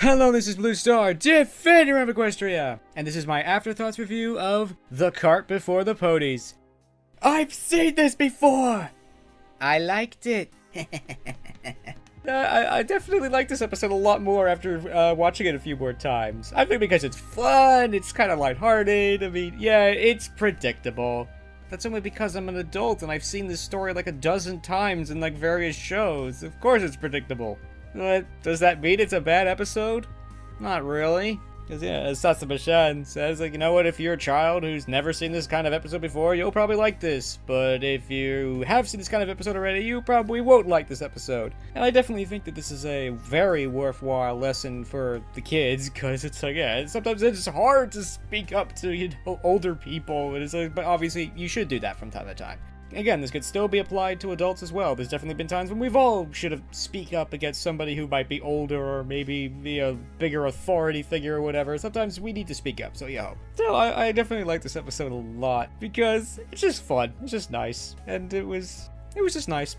Hello, this is Blue Star, defender of Equestria, and this is my Afterthoughts review of The Cart Before the Ponies. I've seen this before! I liked it. I definitely like this episode a lot more after watching it a few more times. I think because it's fun, it's kind of lighthearted, I mean, yeah, it's predictable. That's only because I'm an adult and I've seen this story like a dozen times in like various shows. Of course it's predictable. Does that mean it's a bad episode? Not really. Because, yeah, as sasamichan says, like, you know what, if you're a child who's never seen this kind of episode before, you'll probably like this. But if you have seen this kind of episode already, you probably won't like this episode. And I definitely think that this is a very worthwhile lesson for the kids, because it's like, yeah, sometimes it's hard to speak up to, you know, older people. And it's like, but obviously, you should do that from time to time. Again, this could still be applied to adults as well. There's definitely been times when we've all should have speak up against somebody who might be older or maybe be a bigger authority figure or whatever. Sometimes we need to speak up, so yo. So I definitely like this episode a lot because it's just fun. It's just nice. And it was just nice.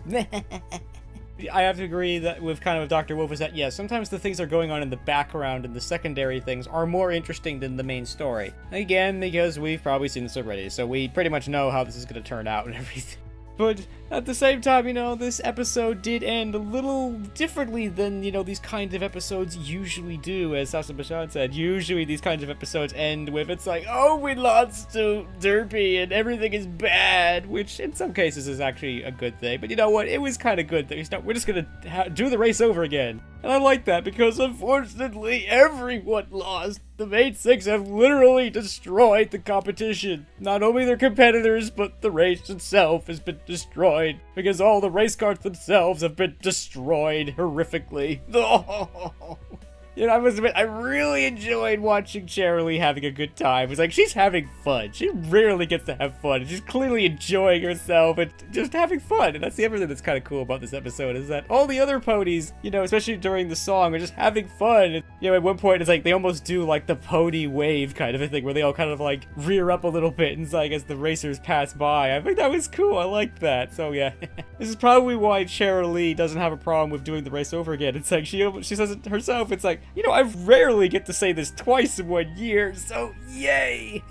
I have to agree that with kind of Dr. Wolf is that, yeah, sometimes the things that are going on in the background and the secondary things are more interesting than the main story. Again, because we've probably seen this already, so we pretty much know how this is going to turn out and everything. But at the same time, you know, this episode did end a little differently than, you know, these kinds of episodes usually do, as sasamichan said. Usually these kinds of episodes end with, it's like, oh, we lost to Derby and everything is bad, which in some cases is actually a good thing. But you know what? It was kind of good that we're just going to do the race over again. And I like that because, unfortunately, everyone lost. The main six have literally destroyed the competition. Not only their competitors, but the race itself has been destroyed. Because all the race carts themselves have been destroyed horrifically. You know, I must admit, I really enjoyed watching Cherylee having a good time. It was like, she's having fun. She rarely gets to have fun. She's clearly enjoying herself and just having fun. And that's everything that's kind of cool about this episode, is that all the other ponies, you know, especially during the song, are just having fun. And, you know, at one point, it's like, they almost do, like, the pony wave kind of a thing, where they all kind of, like, rear up a little bit, and it's like, as the racers pass by. I think that was cool. I liked that. So, yeah. This is probably why Cherylee doesn't have a problem with doing the race over again. It's like, she says it herself. It's like, you know, I rarely get to say this twice in 1 year, so yay!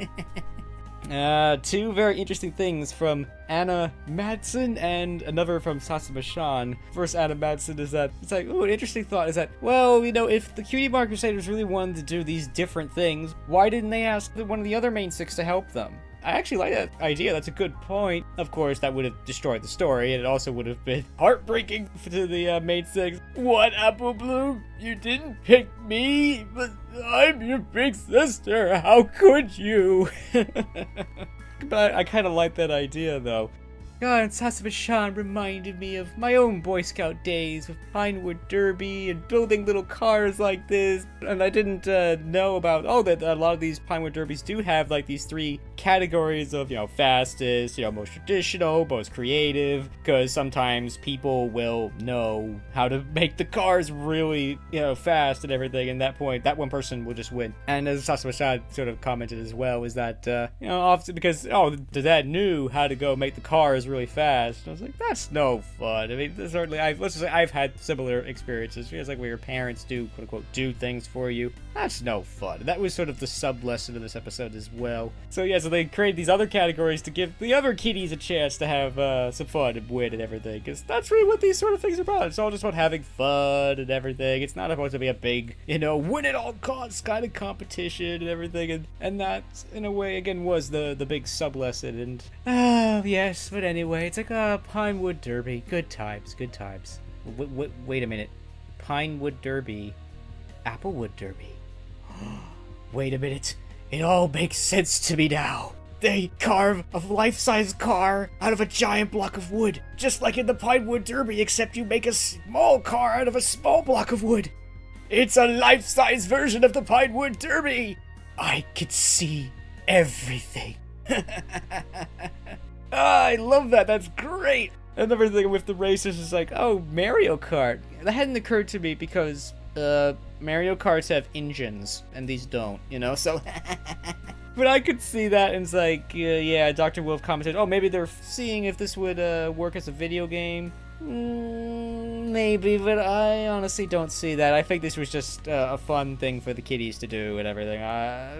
Two very interesting things from Anna Madsen and another from sasamichan. First, Anna Madsen is that, it's like, ooh, an interesting thought is that, well, you know, if the Cutie Mark Crusaders really wanted to do these different things, why didn't they ask one of the other main six to help them? I actually like that idea. That's a good point. Of course, that would have destroyed the story, and it also would have been heartbreaking to the main six. What, Apple Bloom? You didn't pick me? But I'm your big sister. How could you? But I kind of like that idea, though. God, sasamichan reminded me of my own Boy Scout days with Pinewood Derby and building little cars like this. And I didn't know about, that a lot of these Pinewood Derbies do have like these three categories of, you know, fastest, you know, most traditional, most creative, because sometimes people will know how to make the cars really, you know, fast and everything, and that point, that one person will just win. And as sasamichan sort of commented as well, is that, you know, often because, the dad knew how to go make the cars really fast. And I was like, that's no fun. I mean, certainly, let's just say I've had similar experiences. It's like where your parents do, quote unquote, do things for you. That's no fun. And that was sort of the sub-lesson of this episode as well. So yeah, so they created these other categories to give the other kiddies a chance to have some fun and win and everything. Because that's really what these sort of things are about. It's all just about having fun and everything. It's not supposed to be a big, you know, win at all costs kind of competition and everything. And that, in a way, again, was the big sub-lesson. And, yes, but anyway, it's like a Pinewood Derby. Good times, good times. Wait a minute. Pinewood Derby. Applewood Derby. Wait a minute. It all makes sense to me now. They carve a life-size car out of a giant block of wood, just like in the Pinewood Derby, except you make a small car out of a small block of wood. It's a life-size version of the Pinewood Derby. I could see everything. I love that. That's great. Another thing with the races is like, oh, Mario Kart. That hadn't occurred to me because Mario Karts have engines and these don't, you know, so but I could see that, and it's like, yeah, Dr. Wolf commented, oh, maybe they're seeing if this would work as a video game. maybe, but I honestly don't see that. I think this was just a fun thing for the kiddies to do and everything.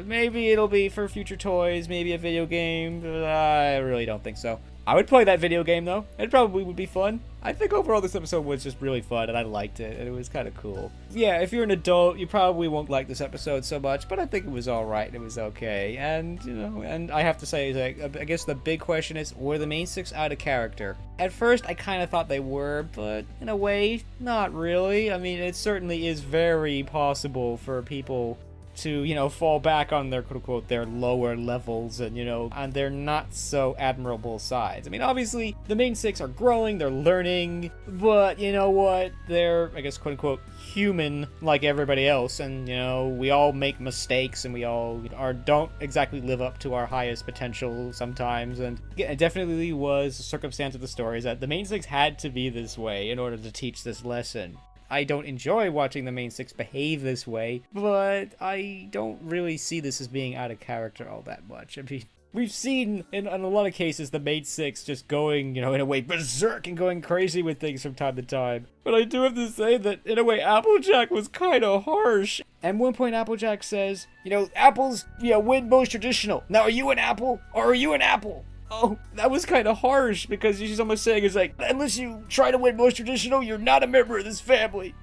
Maybe it'll be for future toys, maybe a video game, but I really don't think so. I would play that video game, though. It probably would be fun. I think overall this episode was just really fun, and I liked it, and it was kind of cool. Yeah, if you're an adult, you probably won't like this episode so much, but I think it was alright, it was okay. And, you know, and I have to say, like, I guess the big question is, were the main six out of character? At first, I kind of thought they were, but in a way, not really. I mean, it certainly is very possible for people to, you know, fall back on their quote-unquote their lower levels and, you know, on their not so admirable sides. I mean, obviously, the main six are growing, they're learning, but you know what? They're, I guess, quote-unquote human like everybody else, and, you know, we all make mistakes and we all don't exactly live up to our highest potential sometimes, and yeah, it definitely was a circumstance of the story is that the main six had to be this way in order to teach this lesson. I don't enjoy watching the main six behave this way, but I don't really see this as being out of character all that much. I mean, we've seen in a lot of cases the main six just going, you know, in a way berserk and going crazy with things from time to time. But I do have to say that, in a way, Applejack was kind of harsh. At one point, Applejack says, you know, apples, you know, win most traditional. Now, are you an apple or are you an apple? Oh, that was kind of harsh, because she's almost saying, it's like, unless you try to win most traditional, you're not a member of this family.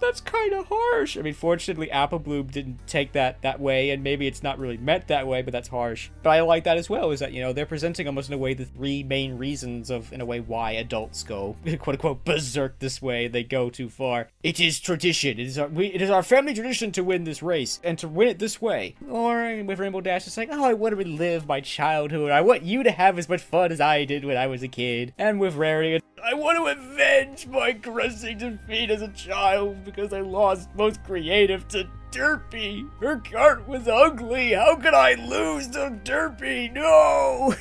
That's kind of harsh. I mean, fortunately, Apple Bloom didn't take that way, and maybe it's not really meant that way, but that's harsh. But I like that as well, is that, you know, they're presenting almost in a way the three main reasons of, in a way, why adults go, quote-unquote, berserk this way. They go too far. It is tradition. It is our family tradition to win this race, and to win it this way. Or, with Rainbow Dash, it's like, oh, I want to relive my childhood. I want you to have as much fun as I did when I was a kid. And with Rarity, I want to avenge my crushing defeat as a child because I lost most creative to Derpy. Her cart was ugly. How could I lose to Derpy? No!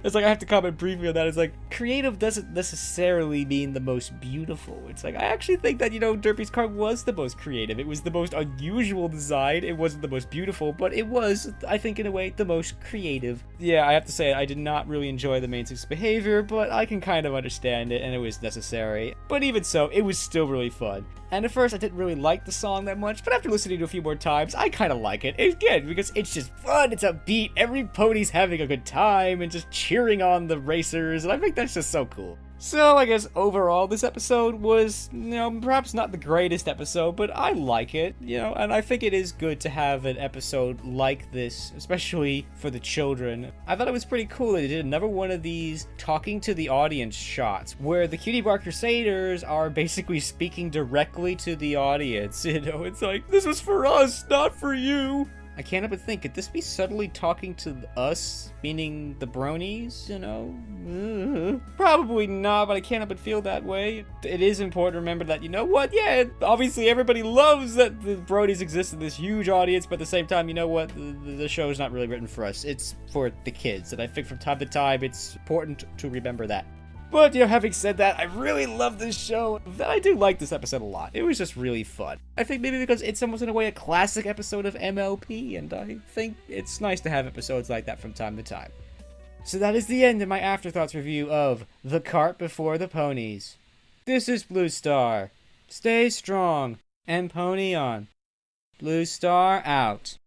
It's like, I have to comment briefly on that. It's like, creative doesn't necessarily mean the most beautiful. It's like, I actually think that, you know, Derpy's cart was the most creative. It was the most unusual design. It wasn't the most beautiful, but it was, I think, in a way, the most creative. Yeah, I have to say, I did not really enjoy the main six behavior, but I can kind of understand it, and it was necessary. But even so, it was still really fun. And at first, I didn't really like the song that much, but after listening to it a few more times, I kind of like it. Again, because it's just fun, it's upbeat, every pony's having a good time, and just cheering on the racers, and I think that's just so cool. So, I guess overall, this episode was, you know, perhaps not the greatest episode, but I like it, you know, and I think it is good to have an episode like this, especially for the children. I thought it was pretty cool that they did another one of these talking to the audience shots, where the Cutie Bar Crusaders are basically speaking directly to the audience, you know, it's like, this was for us, not for you. I can't help but think, could this be subtly talking to us, meaning the bronies, you know? Probably not, but I can't help but feel that way. It is important to remember that, you know what, yeah, obviously everybody loves that the bronies exist in this huge audience, but at the same time, you know what, the show is not really written for us. It's for the kids, and I think from time to time, it's important to remember that. But, you know, having said that, I really love this show. I do like this episode a lot. It was just really fun. I think maybe because it's almost in a way a classic episode of MLP, and I think it's nice to have episodes like that from time to time. So that is the end of my Afterthoughts review of The Cart Before the Ponies. This is Blue Star. Stay strong and pony on. Blue Star out.